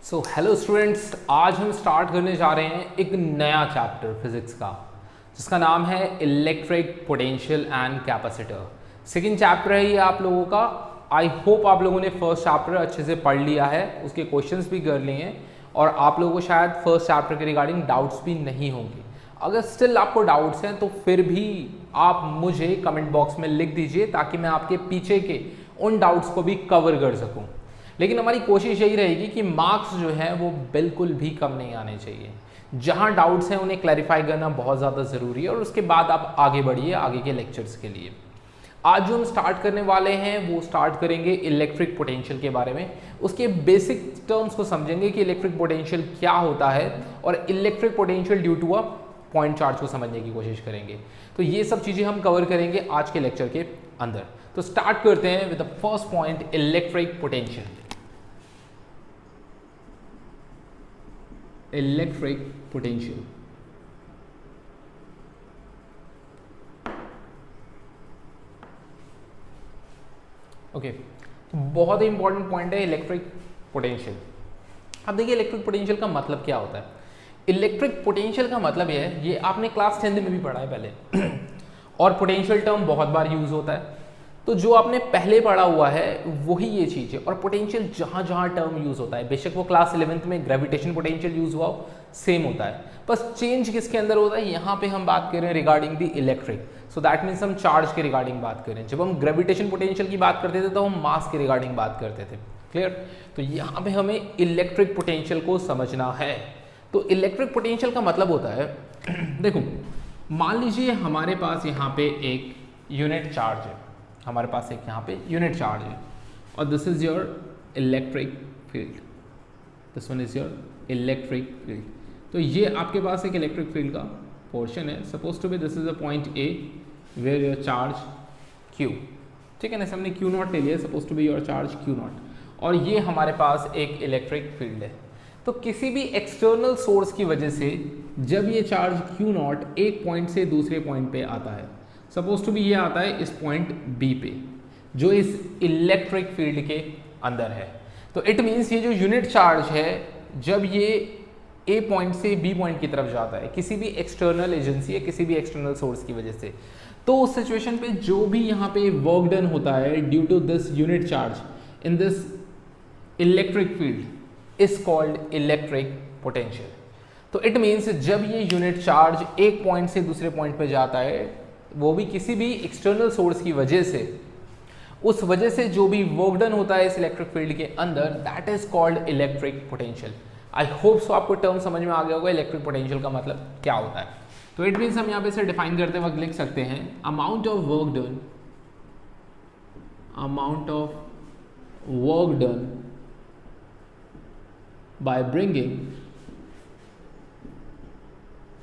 Hello students, आज हम start करने जा रहे हैं एक नया चैप्टर फिजिक्स का जिसका नाम है electric potential and capacitor. Second chapter है ये आप लोगों का। आई होप आप लोगों ने फर्स्ट चैप्टर अच्छे से पढ़ लिया है, उसके क्वेश्चंस भी कर लिए हैं और आप लोगों को शायद फर्स्ट चैप्टर के रिगार्डिंग डाउट्स भी नहीं होंगे। अगर स्टिल आपको डाउट्स हैं तो फिर भी आप मुझे कमेंट बॉक्स में लिख दीजिए ताकि मैं आपके पीछे के उन डाउट्स को भी कवर कर सकूं। लेकिन हमारी कोशिश यही रहेगी कि मार्क्स जो है वो बिल्कुल भी कम नहीं आने चाहिए। जहां डाउट्स हैं उन्हें क्लैरिफाई करना बहुत ज़्यादा ज़रूरी है और उसके बाद आप आगे बढ़िए आगे के लेक्चर्स के लिए। आज जो हम स्टार्ट करने वाले हैं वो स्टार्ट करेंगे इलेक्ट्रिक पोटेंशियल के बारे में। उसके बेसिक टर्म्स को समझेंगे कि इलेक्ट्रिक पोटेंशियल क्या होता है और electric potential due to a point charge को समझने की कोशिश करेंगे। तो ये सब चीज़ें हम कवर करेंगे आज के लेक्चर के अंदर। तो स्टार्ट करते हैं with the first point, electric potential. Electric potential okay, तो बहुत ही इंपॉर्टेंट पॉइंट है इलेक्ट्रिक पोटेंशियल। अब देखिए इलेक्ट्रिक पोटेंशियल का मतलब क्या होता है। इलेक्ट्रिक पोटेंशियल का मतलब ये आपने क्लास 10 में भी पढ़ा है पहले और पोटेंशियल टर्म बहुत बार यूज होता है, तो जो आपने पहले पढ़ा हुआ है वही ये चीज़ है। और पोटेंशियल जहाँ जहाँ टर्म यूज़ होता है, बेशक वो क्लास 11th में ग्रेविटेशन पोटेंशियल यूज़ हुआ हो, सेम होता है, बस चेंज किसके अंदर होता है। यहाँ पे हम बात कर रहे हैं regarding the electric, so that means हम चार्ज के रिगार्डिंग बात कर रहे हैं। जब हम ग्रेविटेशन पोटेंशियल की बात करते थे तो हम मास के रिगार्डिंग बात करते थे। क्लियर? तो यहाँ पे हमें इलेक्ट्रिक पोटेंशियल को समझना है। तो इलेक्ट्रिक पोटेंशियल का मतलब होता है देखो, मान लीजिए हमारे पास यहाँ पे एक यूनिट चार्ज है, हमारे पास एक यहाँ पे यूनिट चार्ज है और this is your electric field, this one is your electric field. तो ये आपके पास एक इलेक्ट्रिक फील्ड का पोर्शन है। Suppose to be this is a point A where your charge Q, ठीक है ना, हमने Q नॉट ले लिया, suppose to be your charge Q naught, और ये हमारे पास एक इलेक्ट्रिक फील्ड है। तो किसी भी एक्सटर्नल सोर्स की वजह से जब ये चार्ज Q नॉट एक पॉइंट से दूसरे पॉइंट पे आता है, सपोज टू बी ये आता है इस पॉइंट B पे जो इस इलेक्ट्रिक फील्ड के अंदर है, तो इट मीन्स ये जो यूनिट चार्ज है जब ये A पॉइंट से B पॉइंट की तरफ जाता है किसी भी एक्सटर्नल एजेंसी या किसी भी एक्सटर्नल सोर्स की वजह से, तो उस सिचुएशन पे जो भी यहाँ पे वर्क डन होता है due to this unit charge in this electric field is called electric potential. तो इट मीन्स जब ये यूनिट चार्ज एक पॉइंट से दूसरे पॉइंट पे जाता है, वो भी किसी भी एक्सटर्नल सोर्स की वजह से, उस वजह से जो भी वर्क डन होता है इस इलेक्ट्रिक फील्ड के अंदर, that is called electric potential. I hope so आपको टर्म समझ में आ गया होगा इलेक्ट्रिक पोटेंशियल का मतलब क्या होता है। तो इट मीन्स हम यहाँ पे से डिफाइन करते वक्त लिख सकते हैं amount of work done, amount of work done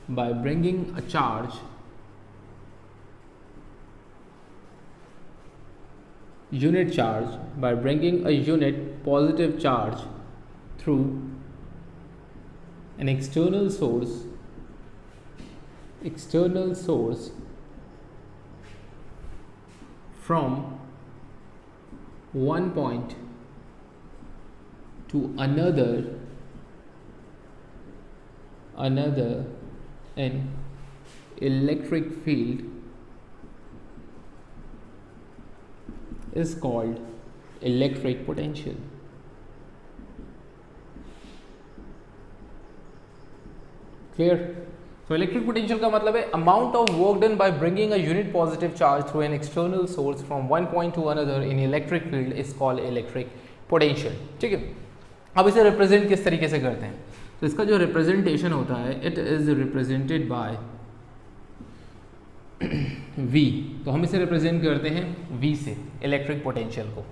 by bringing a charge unit charge by bringing a unit positive charge through an external source from one point to another in electric field is called electric potential. Clear? So electric potential का मतलब है amount of work done by bringing a unit positive charge through an external source from one point to another in electric field is called electric potential. ठीक है, अब इसे represent किस तरीके से करते हैं। तो इसका जो रिप्रेजेंटेशन होता है it is represented by V। तो हम इसे रिप्रेजेंट करते हैं V से इलेक्ट्रिक पोटेंशियल को।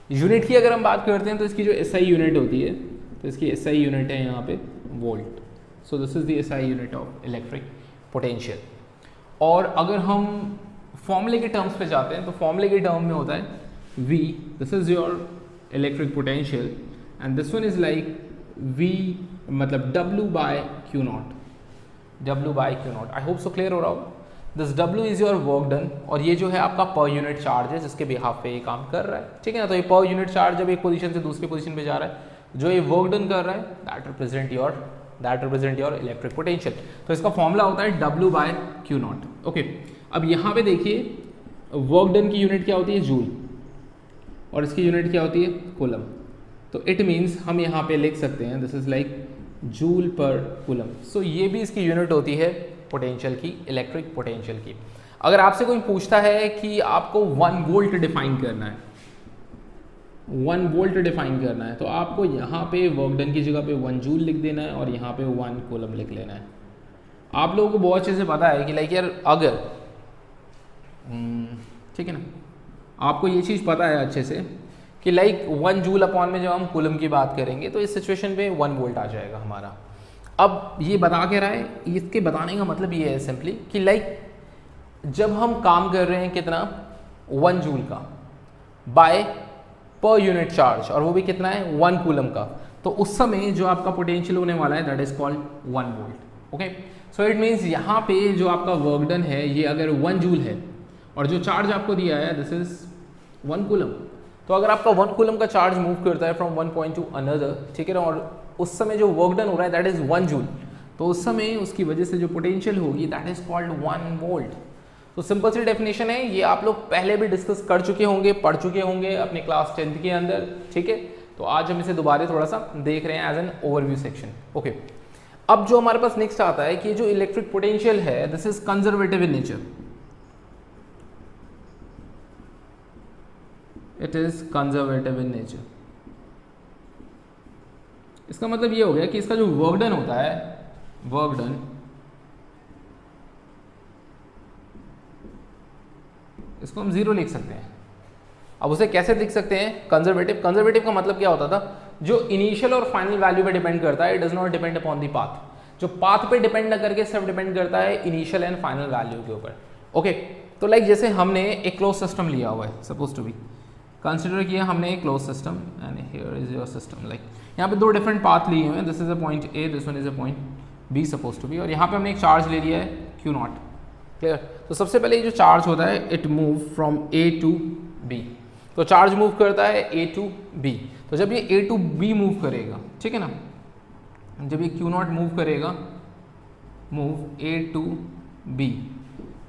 यूनिट की अगर हम बात करते हैं तो इसकी जो SI यूनिट होती है, तो इसकी SI यूनिट है यहाँ पे volt. So this is the SI unit of electric potential. और अगर हम फॉर्मूले के टर्म्स पे जाते हैं तो फॉर्मूले के टर्म में होता है V, this is your electric potential and this one is like V मतलब W by Q naught, W by Q naught. I hope so clear हो रहा होगा। This W is your work done और ये जो है आपका पर यूनिट चार्ज है जिसके बिहाफ पे ये काम कर रहा है, ठीक है ना। तो ये पर यूनिट चार्ज जब एक पोजीशन से दूसरी पोजीशन पे जा रहा है जो ये वर्क डन कर रहा है that represent your electric potential. तो इसका फॉर्मूला होता है W by Q naught. Okay, अब यहाँ पे देखिए वर्क डन की यूनिट क्या होती है, जूल, और इसकी यूनिट क्या होती है, कूलम। तो इट मीन्स हम यहाँ पे लिख सकते हैं this is like joule per coulomb. So ये भी इसकी यूनिट होती है पोटेंशियल की, इलेक्ट्रिक पोटेंशियल की। अगर आपसे कोई पूछता है कि आपको 1 वोल्ट डिफाइन करना है, 1 वोल्ट डिफाइन करना है, तो आपको यहाँ पे वर्क डन की जगह पे 1 जूल लिख देना है और यहाँ पे 1 कूलम लिख लेना है। आप लोगों को बहुत अच्छे से पता है कि लाइक यार अगर ठीक है ना, आपको ये चीज़ पता है अच्छे से कि लाइक 1 जूल अपॉन में जब हम कूलम की बात करेंगे तो इस सिचुएशन पे 1 वोल्ट आ जाएगा हमारा। अब ये बता के रहा है, इसके बताने का मतलब ये है सिंपली कि लाइक जब हम काम कर रहे हैं कितना, 1 जूल का बाय पर यूनिट चार्ज, और वो भी कितना है 1 कूलम का, तो उस समय जो आपका पोटेंशियल होने वाला है that is called 1 volt. Okay, so it means यहाँ पे जो आपका वर्क डन है ये अगर 1 जूल है और जो चार्ज आपको दिया है दिस इज 1 कूलम, तो अगर आपका 1 कूलम का चार्ज मूव करता है from one point two another, ठीक है ना, और उस समय जो वर्क डन हो रहा है दैट इज 1 जूल, तो उस समय उसकी वजह से जो पोटेंशियल होगी दैट इज कॉल्ड 1 वोल्ट। तो सिंपल सी डेफिनेशन है, ये आप लोग पहले भी डिस्कस कर चुके होंगे, पढ़ चुके होंगे अपने क्लास 10th के अंदर, ठीक है। तो आज हम इसे दोबारा थोड़ा सा देख रहे हैं as an overview section. Okay, अब जो हमारे पास नेक्स्ट आता है कि जो इलेक्ट्रिक पोटेंशियल है this is conservative in nature, it is conservative in nature. इसका मतलब ये हो गया कि इसका जो वर्क डन होता है, वर्क डन इसको हम 0 लिख सकते हैं। अब उसे कैसे लिख सकते हैं, कंजर्वेटिव। कंजर्वेटिव का मतलब क्या होता था, जो इनिशियल और फाइनल वैल्यू पे डिपेंड करता है, it does not depend upon the path. जो पाथ पे डिपेंड न करके सिर्फ डिपेंड करता है इनिशियल एंड फाइनल वैल्यू के ऊपर। ओके, तो लाइक जैसे हमने एक क्लोज सिस्टम लिया हुआ है, सपोज टू बी कंसिडर किया हमने एक close system and here is your system. Like यहाँ पे 2 डिफरेंट पाथ लिए हुए हैं, this is a point A, this one is a point B suppose to be, और यहाँ पे हमने एक चार्ज ले लिया है क्यू नॉट। क्लियर। तो सबसे पहले ये जो चार्ज होता है it move from A to B, तो चार्ज मूव करता है ए टू बी। तो जब ये ए टू बी मूव करेगा, ठीक है ना, जब ये क्यू नॉट मूव करेगा, मूव ए टू बी,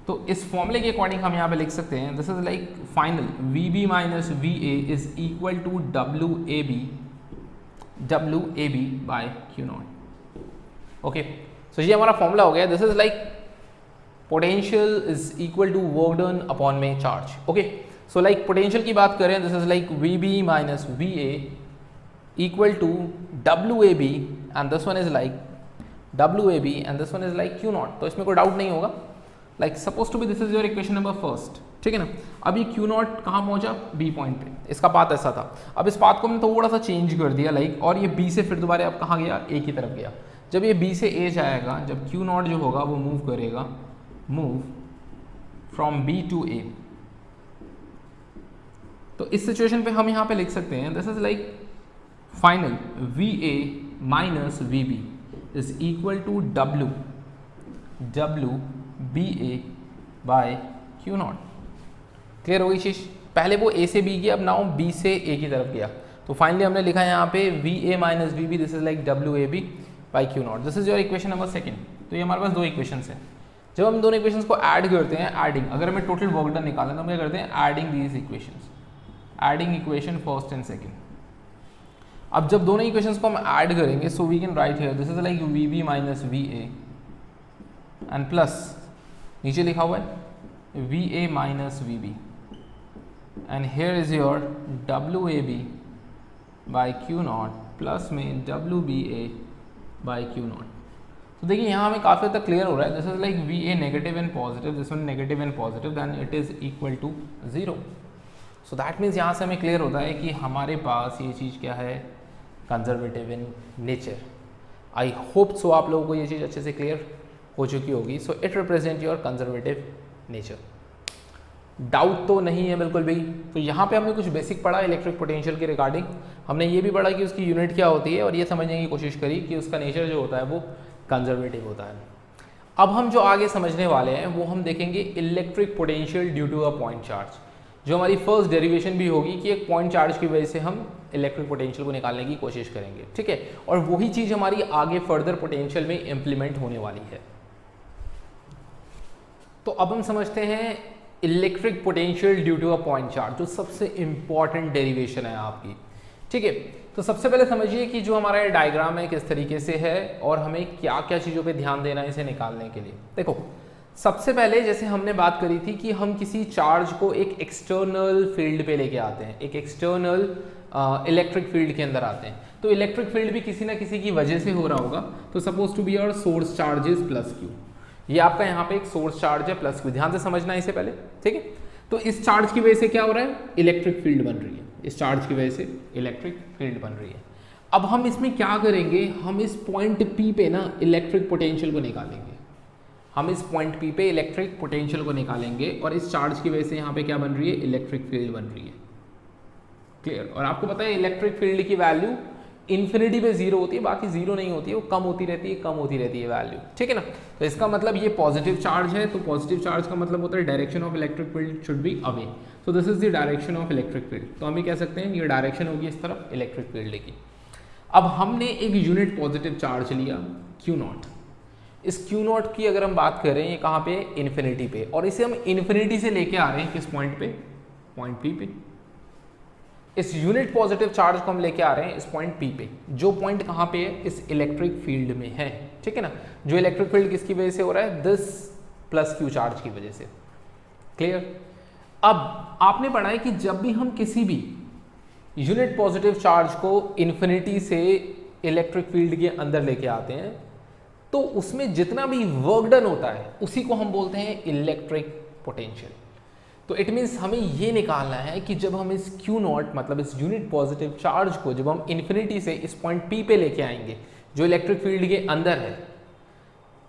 तो इस फॉर्मूले के अकॉर्डिंग हम यहाँ पे लिख सकते हैं this is like final V B minus V A is equal to W A B by Q naught. Okay, so ये हमारा फॉर्मूला हो गया। This is like potential is equal to work done upon में charge। okay, so like potential की बात करें this is like VB minus VA equal to WAB and this one is like WAB and this one is like Q naught। तो इसमें कोई doubt नहीं होगा। like suppose to be this is your equation number first, ठीक है ना। अब ये Q naught कहाँ पहुँचा, B पॉइंट पे, इसका पाथ ऐसा था। अब इस पाथ को हमने थोड़ा सा चेंज कर दिया लाइक, और ये B से फिर दोबारा अब कहाँ गया, A की तरफ गया। जब ये B से A जाएगा, जब Q naught जो होगा वो मूव करेगा, move from B to A, तो इस सिचुएशन पे हम यहाँ पे लिख सकते हैं this is like final VA minus VB is equal to WBA by Q naught. Clear हो गई चीज। पहले वो A से B गया, अब नाउ B से A की तरफ गया, तो फाइनली हमने लिखा है यहाँ पे VA minus VB this is like WAB by Q naught. This is your equation number second. तो ये हमारे पास 2 इक्वेशंस हैं। जब हम दोनों इक्वेशंस को ऐड करते हैं, एडिंग, अगर हमें टोटल वर्क डन निकालना है तो हम क्या करते हैं, adding these equations, adding equation first and second. अब जब दोनों इक्वेशंस को हम ऐड करेंगे so we can write here this is like VB minus VA and plus नीचे लिखा हुआ है VA minus VB and here is your WAB by Q naught plus में WBA बाय Q नॉट। तो देखिए यहाँ हमें काफ़ी हद तक क्लियर हो रहा है this is like VA negative and positive, this one negative and positive, then it is equal to 0। So that means यहाँ से हमें क्लियर होता है कि हमारे पास ये चीज़ क्या है, conservative in nature. I hope so आप लोगों को ये चीज़ अच्छे से क्लियर हो चुकी होगी। So it represent your conservative nature. Doubt तो नहीं है बिल्कुल भी। तो यहाँ पे हमने कुछ बेसिक पढ़ा इलेक्ट्रिक पोटेंशियल के रिगार्डिंग, हमने ये भी पढ़ा कि उसकी यूनिट क्या होती है, और ये समझने की कोशिश करी कि उसका नेचर जो होता है वो कंजर्वेटिव होता है। अब हम जो आगे समझने वाले हैं वो हम देखेंगे electric potential due to a point charge. जो हमारी फर्स्ट डेरिवेशन भी होगी कि एक पॉइंट चार्ज की वजह से हम इलेक्ट्रिक पोटेंशियल को निकालने की कोशिश करेंगे, ठीक है। और वही चीज़ हमारी आगे फर्दर पोटेंशियल में इम्प्लीमेंट होने वाली है। तो अब हम समझते हैं electric potential due to a point charge, जो सबसे इंपॉर्टेंट डेरिवेशन है आपकी, ठीक है। तो सबसे पहले समझिए कि जो हमारा ये डायग्राम है किस तरीके से है और हमें क्या क्या चीज़ों पे ध्यान देना है इसे निकालने के लिए। देखो, सबसे पहले जैसे हमने बात करी थी कि हम किसी चार्ज को एक एक्सटर्नल फील्ड पे लेके आते हैं, एक एक्सटर्नल इलेक्ट्रिक फील्ड के अंदर आते हैं। तो इलेक्ट्रिक फील्ड भी किसी ना किसी की वजह से हो रहा होगा। तो suppose to be our source charge is plus Q, ये आपका यहाँ पे एक सोर्स चार्ज है प्लस क्यू, ध्यान से समझना इसे पहले, ठीक है। तो इस चार्ज की वजह से क्या हो रहा है, इलेक्ट्रिक फील्ड बन रही है, इस चार्ज की वजह से इलेक्ट्रिक फील्ड बन रही है। अब हम इसमें क्या करेंगे, हम इस पॉइंट P पे ना इलेक्ट्रिक पोटेंशियल को निकालेंगे, हम इस पॉइंट P पे इलेक्ट्रिक पोटेंशियल को निकालेंगे और इस चार्ज की वजह से यहाँ पे क्या बन रही है, इलेक्ट्रिक फील्ड बन रही है, क्लियर। और आपको पता है इलेक्ट्रिक फील्ड की वैल्यू इन्फिनिटी पे जीरो होती है, बाकी जीरो नहीं होती है, वो कम होती रहती है, कम होती रहती है वैल्यू, ठीक है ना। तो इसका मतलब ये पॉजिटिव चार्ज है, तो पॉजिटिव चार्ज का मतलब होता है direction of electric field should be away, so this is the direction of electric field. तो हम ये कह सकते हैं ये डायरेक्शन होगी इस तरफ इलेक्ट्रिक फील्ड की। अब हमने एक यूनिट पॉजिटिव चार्ज लिया Q0, इस Q0 की अगर हम बात करें ये कहाँ पे, इन्फिनिटी पे, और इसे हम इन्फिनिटी से लेके आ रहे हैं किस पॉइंट पे, पॉइंट P पे। इस यूनिट पॉजिटिव चार्ज को हम लेके आ रहे हैं इस पॉइंट P पे, जो पॉइंट कहाँ पे है, इस इलेक्ट्रिक फील्ड में है, ठीक है ना। जो इलेक्ट्रिक फील्ड किसकी वजह से हो रहा है, दिस प्लस Q चार्ज की वजह से, क्लियर। अब आपने पढ़ा है कि जब भी हम किसी भी यूनिट पॉजिटिव चार्ज को इन्फिनिटी से इलेक्ट्रिक फील्ड के अंदर लेके आते हैं तो उसमें जितना भी वर्क डन होता है उसी को हम बोलते हैं इलेक्ट्रिक पोटेंशियल। तो इट मीन्स हमें ये निकालना है कि जब हम इस Q0 मतलब इस यूनिट पॉजिटिव चार्ज को जब हम इन्फिनिटी से इस पॉइंट P पे लेके आएंगे जो इलेक्ट्रिक फील्ड के अंदर है,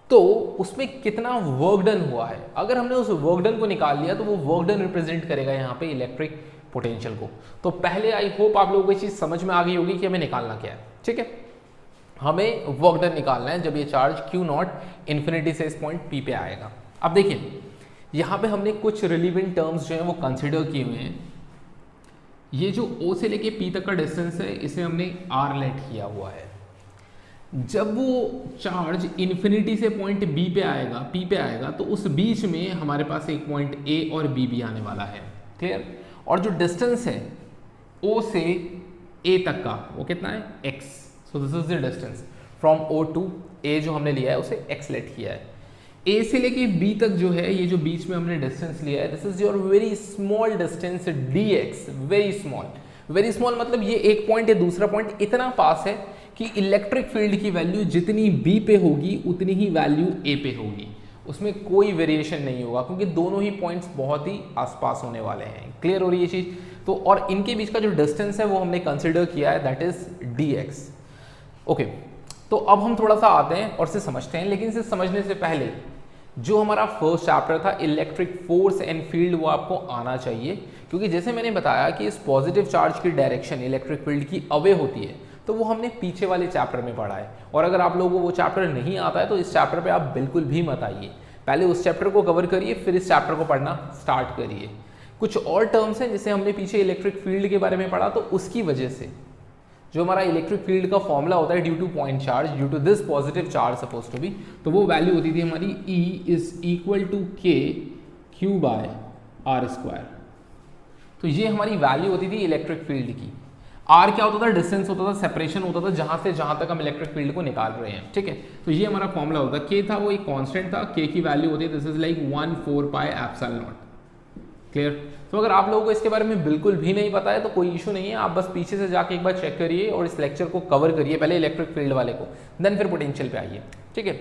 तो उसमें कितना वर्क डन हुआ है। अगर हमने उस वर्क डन को निकाल लिया तो वो वर्क डन रिप्रेजेंट करेगा यहाँ पे इलेक्ट्रिक पोटेंशियल को। तो पहले आई होप आप लोगों को ये चीज़ समझ में आ गई होगी कि हमें निकालना क्या है, ठीक है। हमें वर्क डन निकालना है जब ये चार्ज Q0 इन्फिनिटी से इस पॉइंट P पे आएगा। अब देखिए यहाँ पे हमने कुछ रिलीवेंट टर्म्स जो हैं वो कंसिडर किए हुए हैं। ये जो O से लेके P तक का डिस्टेंस है इसे हमने R लेट किया हुआ है। जब वो चार्ज इन्फिनिटी से पॉइंट B पे आएगा, P पे आएगा, तो उस बीच में हमारे पास एक पॉइंट A और B भी आने वाला है, क्लियर। और जो डिस्टेंस है O से A तक का वो कितना है, x। So this is the distance from O to A, जो हमने लिया है उसे x लेट किया है। A से लेके B तक जो है ये जो बीच में हमने डिस्टेंस लिया है, this is your very small distance dx, very small. Very small मतलब ये एक पॉइंट है, दूसरा पॉइंट इतना पास है कि इलेक्ट्रिक फील्ड की वैल्यू जितनी B पे होगी उतनी ही वैल्यू A पे होगी, उसमें कोई वेरिएशन नहीं होगा क्योंकि दोनों ही पॉइंट्स बहुत ही आसपास होने वाले हैं, क्लियर हो रही है ये चीज़। तो और इनके बीच का जो डिस्टेंस है वो हमने कंसिडर किया है, दैट इज dx, ओके। तो अब हम थोड़ा सा आते हैं और इसे समझते हैं, लेकिन इसे समझने से पहले जो हमारा फर्स्ट चैप्टर था इलेक्ट्रिक फोर्स एंड फील्ड वो आपको आना चाहिए, क्योंकि जैसे मैंने बताया कि इस पॉजिटिव चार्ज की डायरेक्शन इलेक्ट्रिक फील्ड की अवे होती है, तो वो हमने पीछे वाले चैप्टर में पढ़ा है। और अगर आप लोगों को वो चैप्टर नहीं आता है तो इस चैप्टर पे आप बिल्कुल भी मत आइए, पहले उस चैप्टर को कवर करिए फिर इस चैप्टर को पढ़ना स्टार्ट करिए। कुछ और टर्म्स हैं जिसे हमने पीछे इलेक्ट्रिक फील्ड के बारे में पढ़ा, तो उसकी वजह से जो हमारा इलेक्ट्रिक फील्ड का फॉर्मूला होता है due to point charge, due to this positive charge suppose to B, तो वो वैल्यू होती थी हमारी E is equal to K Q by R square. तो ये हमारी वैल्यू होती थी इलेक्ट्रिक फील्ड की। R क्या होता था, डिस्टेंस होता था, सेपरेशन होता था जहां से जहां तक हम इलेक्ट्रिक फील्ड को निकाल रहे हैं, ठीक है। तो ये हमारा फॉर्मूला होता है। K था वो एक कांस्टेंट था, K की वैल्यू होती है this is like 1/4 pi epsilon not, clear. तो अगर आप लोगों को इसके बारे में बिल्कुल भी नहीं पता है तो कोई इशू नहीं है, आप बस पीछे से जाके एक बार चेक करिए और इस लेक्चर को कवर करिए, पहले इलेक्ट्रिक फील्ड वाले को, देन फिर पोटेंशियल पे आइए, ठीक है।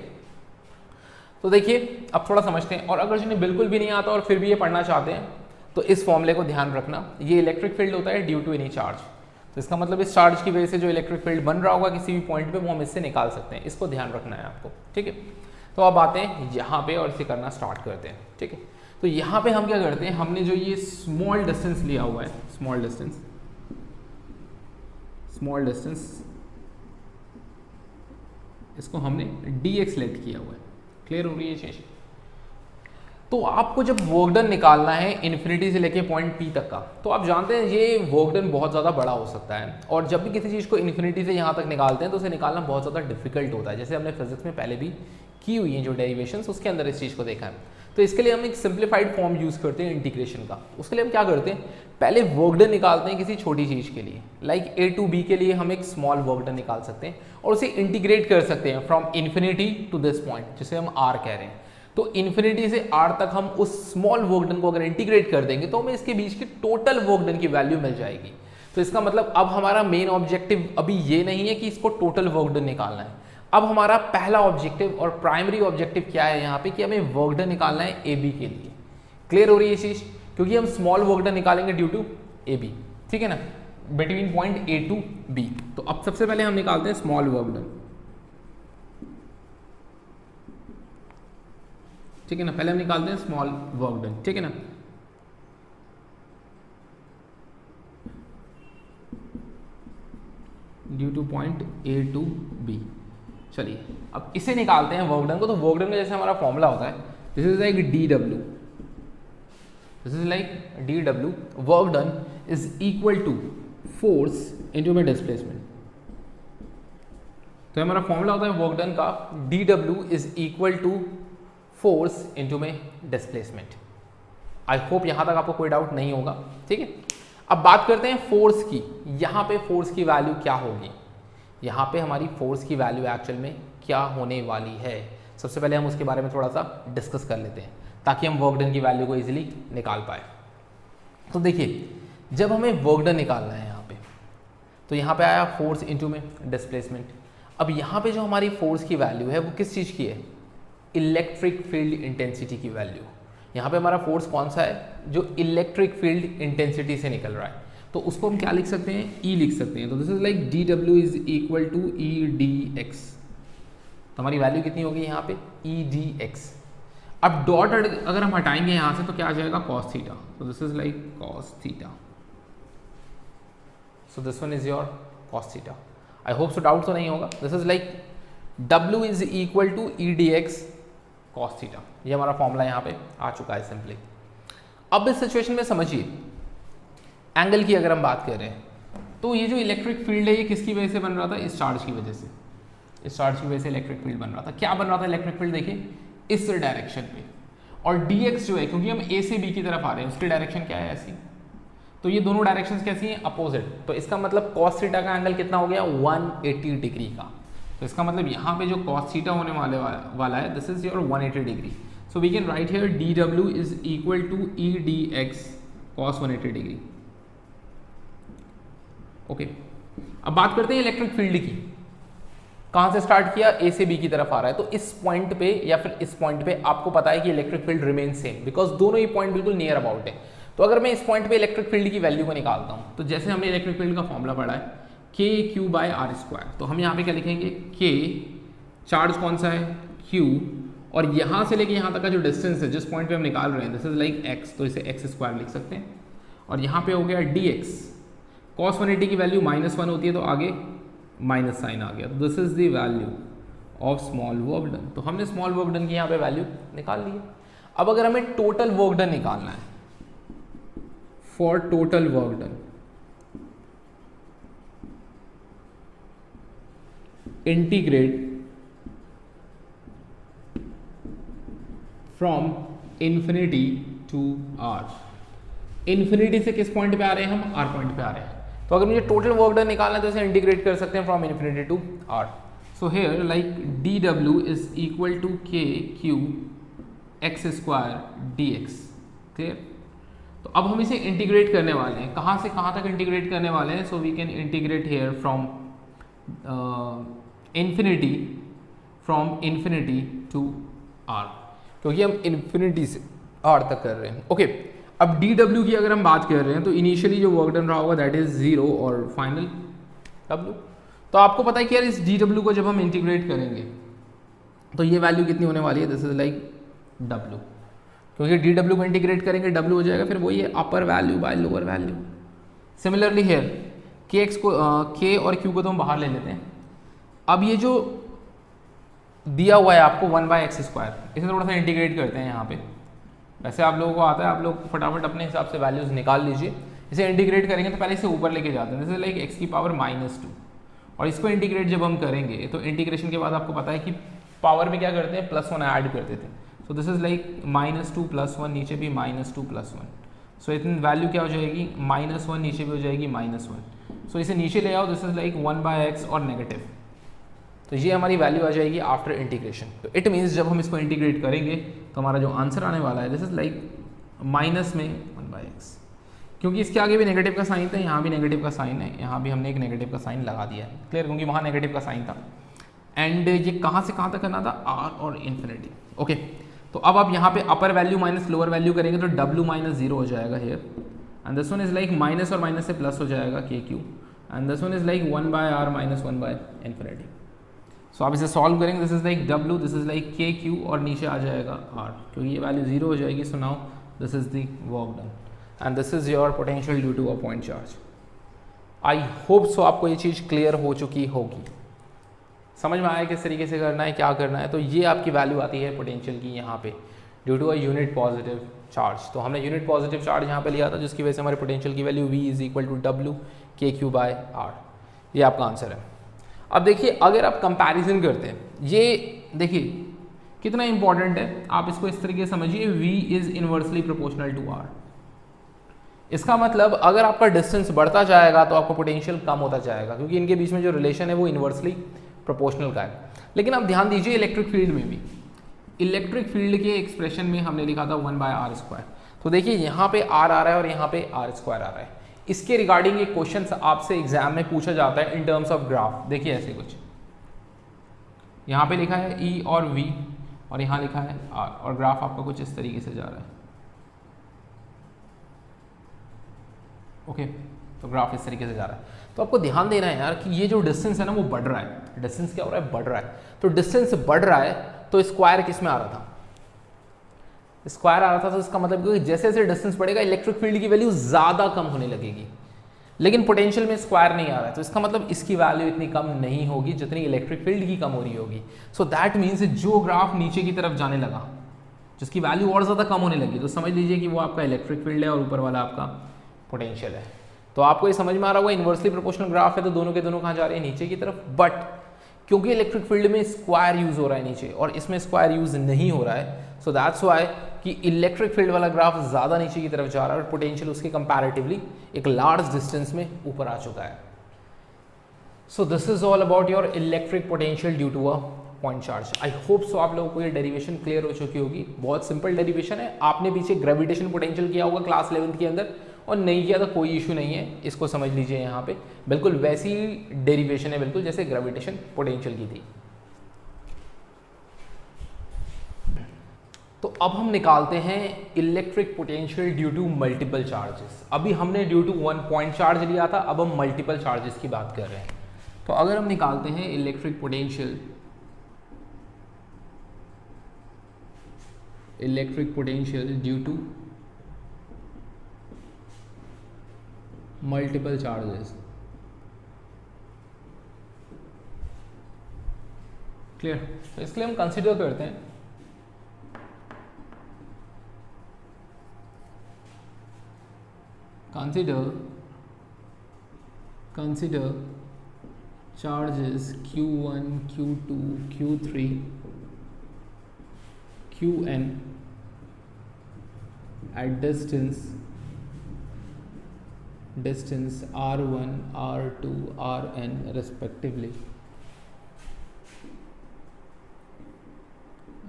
तो देखिए अब थोड़ा समझते हैं, और अगर जिन्हें बिल्कुल भी नहीं आता और फिर भी ये पढ़ना चाहते हैं तो इस फॉर्मूले को ध्यान रखना। ये इलेक्ट्रिक फील्ड होता है ड्यू टू एनी चार्ज, तो इसका मतलब इस चार्ज की वजह से जो इलेक्ट्रिक फील्ड बन रहा होगा किसी भी पॉइंट पे वो हम इससे निकाल सकते हैं, इसको ध्यान रखना है आपको, ठीक है। तो अब आते हैं यहाँ पे और इसे करना स्टार्ट करते हैं, ठीक है। तो यहाँ पे हम क्या करते हैं, हमने जो ये स्मॉल डिस्टेंस लिया हुआ है, स्मॉल डिस्टेंस इसको हमने dx लेट किया हुआ है, क्लियर हो रही है चीज। तो तो आपको जब वर्क डन निकालना है इन्फिनिटी से लेके पॉइंट पी तक का, तो आप जानते हैं ये वर्क डन बहुत ज़्यादा बड़ा हो सकता है, और जब भी किसी चीज़ को इन्फिनिटी से यहाँ तक निकालते हैं तो उसे निकालना बहुत ज़्यादा डिफिकल्ट होता है, जैसे हमने फिजिक्स में पहले भी की हुई है जो डेरिवेशंस, उसके अंदर इस चीज़ को देखा है। तो इसके लिए हम एक सिंप्लीफाइड फॉर्म यूज़ करते हैं इंटीग्रेशन का। उसके लिए हम क्या करते हैं, पहले वर्क डन निकालते हैं किसी छोटी चीज़ के लिए, लाइक ए टू बी के लिए हम एक स्मॉल वर्क डन निकाल सकते हैं और उसे इंटीग्रेट कर सकते हैं from infinity to this point, जिसे हम आर कह रहे हैं। तो इन्फिनिटी से आर तक हम उस स्मॉल वर्क डन को अगर इंटीग्रेट कर देंगे तो हमें इसके बीच की टोटल वर्क डन की वैल्यू मिल जाएगी। तो इसका मतलब अब हमारा मेन ऑब्जेक्टिव अभी ये नहीं है कि इसको टोटल वर्क डन निकालना है, अब हमारा पहला ऑब्जेक्टिव और प्राइमरी ऑब्जेक्टिव क्या है यहाँ पे कि हमें वर्क डन निकालना है ए बी के लिए। क्लियर हो रही है ये चीज़, क्योंकि हम स्मॉल वर्क डन निकालेंगे ड्यू टू ए बी, ठीक है ना, between point A to B. तो अब सबसे पहले हम निकालते हैं स्मॉल वर्क डन, ठीक है ना, पहले हम निकालते हैं स्मॉल वर्क डन, ठीक है ना। Due to point A to B. चलिए अब इसे निकालते हैं वर्क डन को। तो वर्क डन का जैसे हमारा फॉर्मूला होता है, this is like D W, this is like D W, work done is equal to force into my displacement. तो हमारा फॉर्मूला होता है वर्क डन का, D W is equal to force into में डिस्प्लेसमेंट। आई होप यहां तक आपको कोई डाउट नहीं होगा, ठीक है। अब बात करते हैं फोर्स की। यहां पे फोर्स की वैल्यू क्या होगी, यहां पे हमारी फोर्स की वैल्यू एक्चुअल में क्या होने वाली है, सबसे पहले हम उसके बारे में थोड़ा सा डिस्कस कर लेते हैं ताकि हम वर्क डन की वैल्यू को इजीली निकाल पाए। तो देखिए जब हमें वर्क डन निकालना है यहाँ पे, तो यहाँ पे आया फोर्स इनटू में डिस्प्लेसमेंट। अब यहाँ पे जो हमारी फोर्स की वैल्यू है वो किस चीज़ की है, इलेक्ट्रिक फील्ड इंटेंसिटी की वैल्यू। यहाँ पे हमारा फोर्स कौन सा है, जो इलेक्ट्रिक फील्ड इंटेंसिटी से निकल रहा है, तो उसको हम क्या लिख सकते हैं, ई लिख सकते हैं। तो this is like D W is equal to E D X. तो हमारी वैल्यू कितनी होगी यहाँ पे, ई डी एक्स। अब डॉट अगर हम हटाएंगे यहाँ से तो क्या आ जाएगा, कॉस थीटा। तो this is like cos theta, so this one is your cos theta. I hope so doubt तो नहीं होगा। This is like W is equal to E D X cos theta. ये हमारा फॉर्मूला यहाँ पे आ चुका है सिंपली। अब इस सिचुएशन में समझिए एंगल की अगर हम बात कर रहे हैं, तो ये जो इलेक्ट्रिक फील्ड है ये किसकी वजह से बन रहा था, इस चार्ज की वजह से। इस चार्ज की वजह से इलेक्ट्रिक फील्ड बन रहा था। क्या बन रहा था इलेक्ट्रिक फील्ड, देखिए इस डायरेक्शन पे, और dx जो है क्योंकि हम a से b की तरफ आ रहे हैं उसकी डायरेक्शन क्या है, ऐसी। तो ये दोनों डायरेक्शंस कैसी हैं, अपोजिट। तो इसका मतलब cos थीटा का एंगल कितना हो गया, 180 डिग्री का। तो इसका मतलब यहाँ पे जो cos थीटा होने वाला है, this is your 180 degree. So we can write here dw is equal to e dx cos 180 degree. Okay, अब बात करते हैं इलेक्ट्रिक फील्ड की। कहाँ से स्टार्ट किया, ए से बी की तरफ आ रहा है, तो इस पॉइंट पे या फिर इस पॉइंट पे आपको पता है कि electric field remain same, because दोनों ही पॉइंट बिल्कुल नियर अबाउट है। तो अगर मैं इस पॉइंट पे इलेक्ट्रिक फील्ड की वैल्यू को निकालता हूँ, तो जैसे हमने इलेक्ट्रिक फील्ड का फॉर्मूला पढ़ा है के क्यू बाय आर स्क्वायर, तो हम यहाँ पे क्या लिखेंगे, के चार्ज कौन सा है, क्यू, और यहाँ से लेके यहाँ तक का जो डिस्टेंस है जिस पॉइंट पे हम निकाल रहे हैं, दिस इज लाइक एक्स, तो इसे एक्स स्क्वायर लिख सकते हैं। और यहाँ पे हो गया डी एक्स, कॉस 180 की वैल्यू -1 होती है तो आगे माइनस साइन आ गया। तो this is the value of small work done. तो हमने स्मॉल वर्क डन की यहाँ पे वैल्यू निकाल ली है। अब अगर हमें टोटल वर्क डन निकालना है, for total work done integrate from infinity to R. Infinity से किस पॉइंट पे आ रहे हैं हम, आर पॉइंट पे आ रहे हैं। तो अगर मुझे टोटल वर्क डन निकालना है तो इसे इंटीग्रेट कर सकते हैं from infinity to R. So here like D W is equal to K Q X square D X. Clear. तो अब हम इसे इंटीग्रेट करने वाले हैं, कहाँ से कहाँ तक इंटीग्रेट करने वाले हैं, so we can integrate here from infinity to R, क्योंकि हम इन्फिनिटी से आर तक कर रहे हैं। ओके अब डी डब्ल्यू की अगर हम बात कर रहे हैं तो इनिशियली जो वर्क डन रहा होगा दैट इज 0 और फाइनल डब्ल्यू। तो आपको पता है कि यार इस डी डब्ल्यू को जब हम इंटीग्रेट करेंगे तो ये वैल्यू कितनी होने वाली है, दिस इज लाइक डब्ल्यू, क्योंकि डी डब्ल्यू को इंटीग्रेट करेंगे डब्ल्यू हो जाएगा फिर वही है अपर value by lower value. Similarly here के एक्स को के और क्यू को तो हम बाहर ले लेते हैं। अब ये जो दिया हुआ है आपको 1/x², इसे थोड़ा सा इंटीग्रेट करते हैं यहाँ पे। वैसे आप लोगों को आता है, आप लोग फटाफट अपने हिसाब से वैल्यूज़ निकाल लीजिए। इसे इंटीग्रेट करेंगे तो पहले इसे ऊपर लेके जाते हैं, जैसे लाइक एक्स की पावर -2, और इसको इंटीग्रेट जब हम करेंगे तो इंटीग्रेशन के बाद आपको पता है कि पावर में क्या करते हैं, +1 ऐड कर देते हैं। सो दिस इज लाइक -2 + 1, नीचे भी -2 + 1, सो इतनी वैल्यू क्या हो जाएगी, -1, नीचे भी हो जाएगी -1। सो इसे नीचे ले आओ, दिस इज लाइक 1/x और नेगेटिव, तो ये हमारी वैल्यू आ जाएगी आफ्टर इंटीग्रेशन। तो इट मीन्स जब हम इसको इंटीग्रेट करेंगे तो हमारा जो आंसर आने वाला है, दिस इज लाइक माइनस में 1/x, क्योंकि इसके आगे भी नेगेटिव का साइन था, यहाँ भी नेगेटिव का साइन है, यहाँ भी हमने एक नेगेटिव का साइन लगा दिया है, क्लियर, क्योंकि वहाँ नेगेटिव का साइन था। एंड ये कहाँ से कहाँ तक करना था, r और इन्फिनिटी। ओके, तो अब आप यहाँ पे upper value minus lower value करेंगे तो w -0 हो जाएगा here, and this one is like minus और माइनस से प्लस हो जाएगा kq, and this one is like 1/r - 1/∞। So आप इसे सॉल्व करेंगे, this is like w, this is like kq, और नीचे आ जाएगा r, क्योंकि ये वैल्यू 0 हो जाएगी। So now this is the work done, and this is your potential due to a point charge. I hope so आपको ये चीज़ क्लियर हो चुकी होगी, समझ में आया किस तरीके से करना है, क्या करना है। तो ये आपकी वैल्यू आती है पोटेंशियल की यहाँ पे, due to a unit positive charge. तो हमने यूनिट पॉजिटिव चार्ज यहाँ पे लिया था, जिसकी वजह से हमारे पोटेंशियल की वैल्यू v = w kq/r, ये आपका आंसर है। अब देखिए, अगर आप कंपैरिजन करते हैं, ये देखिए कितना इंपॉर्टेंट है, आप इसको इस तरीके से समझिए, v is inversely proportional to r। इसका मतलब अगर आपका डिस्टेंस बढ़ता जाएगा तो आपका पोटेंशियल कम होता जाएगा, क्योंकि इनके बीच में जो रिलेशन है वो इनवर्सली प्रोपोर्शनल का है। लेकिन अब ध्यान दीजिए, इलेक्ट्रिक फील्ड में भी, इलेक्ट्रिक फील्ड के एक्सप्रेशन में हमने लिखा था 1/r²। तो देखिए यहाँ पे r आ रहा है और यहाँ पे r² आ रहा है। इसके रिगार्डिंग एक क्वेश्चन आपसे एग्जाम में पूछा जाता है इन टर्म्स ऑफ ग्राफ। देखिए ऐसे कुछ, यहाँ पे लिखा है E और V, और यहाँ लिखा है R, और ग्राफ आपका कुछ इस तरीके से जा रहा है। ओके, तो ग्राफ इस तरीके से जा रहा है। तो आपको ध्यान देना है यार कि ये जो डिस्टेंस है ना वो बढ़ रहा है। डिस्टेंस क्या हो रहा है, बढ़ रहा है। तो डिस्टेंस बढ़ रहा है तो स्क्वायर किस में आ रहा था, स्क्वायर आ रहा था। तो इसका मतलब कि जैसे जैसे डिस्टेंस बढ़ेगा इलेक्ट्रिक फील्ड की वैल्यू ज़्यादा कम होने लगेगी, लेकिन पोटेंशियल में स्क्वायर नहीं आ रहा है, तो इसका मतलब इसकी वैल्यू इतनी कम नहीं होगी जितनी इलेक्ट्रिक फील्ड की कम हो रही होगी। सो दैट मीन्स जो ग्राफ नीचे की तरफ जाने लगा, जिसकी वैल्यू और ज़्यादा कम होने लगी, तो समझ लीजिए कि वो आपका इलेक्ट्रिक फील्ड है और ऊपर वाला आपका पोटेंशियल है। तो आपको ये समझ में आ रहा होगा, इन्वर्सली प्रोपोर्शनल ग्राफ है तो दोनों के दोनों कहाँ जा रहे हैं, नीचे की तरफ। बट क्योंकि इलेक्ट्रिक फील्ड में स्क्वायर यूज हो रहा है नीचे और इसमें स्क्वायर यूज नहीं हो रहा है, सो दैट्स व्हाई कि इलेक्ट्रिक फील्ड वाला ग्राफ ज़्यादा नीचे की तरफ जा रहा है और पोटेंशियल उसके कंपैरेटिवली एक लार्ज डिस्टेंस में ऊपर आ चुका है। So this is all about your electric potential due to a point charge. I hope so आप लोगों को ये डेरिवेशन क्लियर हो चुकी होगी। बहुत सिंपल डेरिवेशन है, आपने पीछे ग्रेविटेशन पोटेंशियल किया होगा क्लास 11th के अंदर और नहीं किया तो कोई इशू नहीं है, इसको समझ लीजिए। यहाँ पे बिल्कुल वैसी डेरिवेशन है, बिल्कुल जैसे ग्रेविटेशन पोटेंशियल की थी। तो अब हम निकालते हैं electric potential due to multiple charges. अभी हमने due to one point charge लिया था, अब हम मल्टीपल चार्जेस की बात कर रहे हैं। तो अगर हम निकालते हैं electric potential due to multiple charges, clear. तो इसके लिए हम कंसीडर करते हैं consider charges q1 q2 q3 qn at distance r1 r2 rn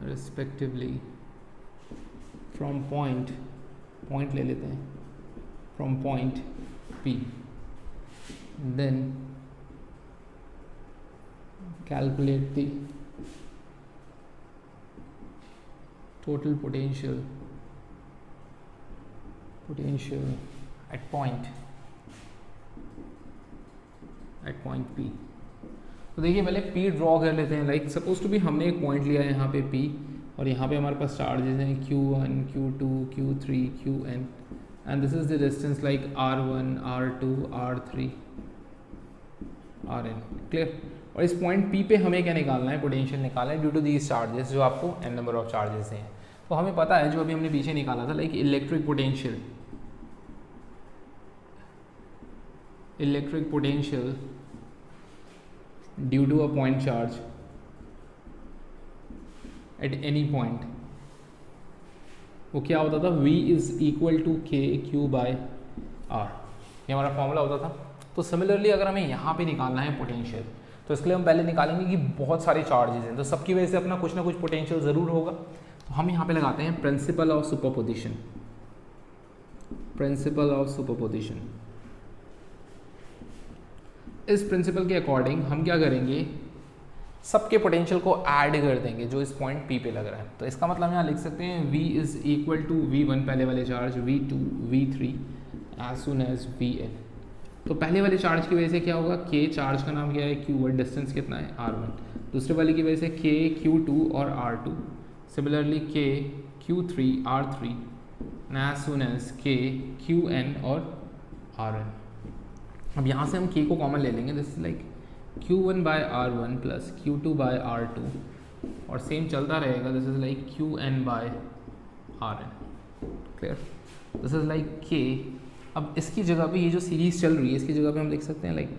respectively from point ले लेते हैं, from point P, then calculate the total potential at point P। तो देखिए पहले P ड्रॉ कर लेते हैं। लाइक सपोज टू भी हमने एक पॉइंट लिया है यहाँ पे P, और यहाँ पे हमारे पास चार्जेस हैं q1 q2 q3 qn, and this is the distance like r1 r2 r3 rn, clear। और इस पॉइंट P पे हमें क्या निकालना है, पोटेंशियल निकालना है ड्यू टू दीज चार्जेस, जो आपको n नंबर ऑफ चार्जेस हैं। तो हमें पता है जो अभी हमने पीछे निकाला था, like electric potential due to a point charge at any point, वो क्या होता था, V is equal to K Q by R, ये हमारा फॉर्मूला होता था। तो सिमिलरली अगर हमें यहाँ पे निकालना है पोटेंशियल, तो इसके लिए हम पहले निकालेंगे कि बहुत सारे चार्जेस हैं, तो सबकी वजह से अपना कुछ ना कुछ पोटेंशियल ज़रूर होगा। तो हम यहाँ पे लगाते हैं प्रिंसिपल ऑफ सुपरपोजिशन। इस प्रिंसिपल के अकॉर्डिंग हम क्या करेंगे, सबके पोटेंशियल को ऐड कर देंगे जो इस पॉइंट P पे लग रहा है। तो इसका मतलब यहाँ लिख सकते हैं V is equal to V1 पहले वाले charge, V2 V3 as soon as Vn। तो पहले वाले चार्ज की वजह से क्या होगा, K चार्ज का नाम क्या है, Q1, डिस्टेंस कितना है R1। दूसरे वाले की वजह से K Q2 और R2, similarly K Q3 R3 as soon as K Qn और Rn। अब यहाँ से हम K को कॉमन ले लेंगे, this is like Q1 by R1 plus Q2 by R2, और सेम चलता रहेगा, this is like Qn by Rn। Clear, this is like K। अब इसकी जगह पे ये जो सीरीज चल रही है, इसकी जगह पे हम लिख सकते हैं like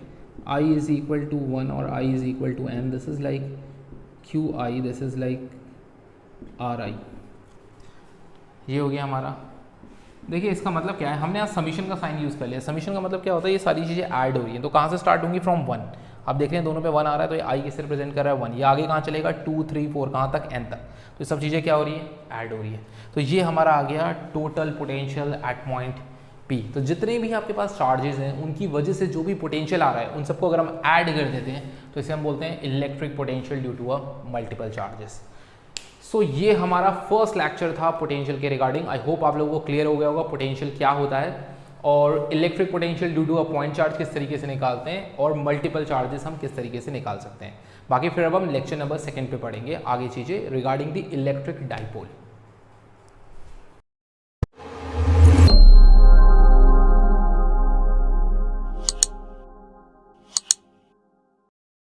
I is equal to 1 और I is equal to n, this is like Qi, this is like Ri। ये हो गया हमारा। देखिए इसका मतलब क्या है, हमने आज समीशन का साइन यूज़ कर लिया। समीशन का मतलब क्या होता है, ये सारी चीज़ें ऐड हो रही हैं, तो कहाँ से स्टार्ट होंगी, फ्रॉम 1। आप देख रहे हैं दोनों पे 1 आ रहा है, तो ये आई किससे रिप्रेजेंट कर रहा है, 1। ये आगे कहाँ चलेगा, 2 3 4 कहाँ तक, n तक। तो ये सब चीज़ें क्या हो रही है, ऐड हो रही है। तो ये हमारा आ गया total potential at point P। तो जितने भी आपके पास चार्जेस हैं उनकी वजह से जो भी पोटेंशियल आ रहा है उन सबको अगर हम ऐड कर देते हैं तो इसे हम बोलते हैं electric potential due to a multiple charges. So ये हमारा फर्स्ट लेक्चर था पोटेंशियल के रिगार्डिंग। आई होप आप लोगों को क्लियर हो गया होगा पोटेंशियल क्या होता है और electric potential due to a point charge किस तरीके से निकालते हैं और मल्टीपल चार्जेस हम किस तरीके से निकाल सकते हैं। बाकी फिर अब हम लेक्चर नंबर 2 पे पढ़ेंगे आगे चीज़ें रिगार्डिंग द इलेक्ट्रिक डाइपोल।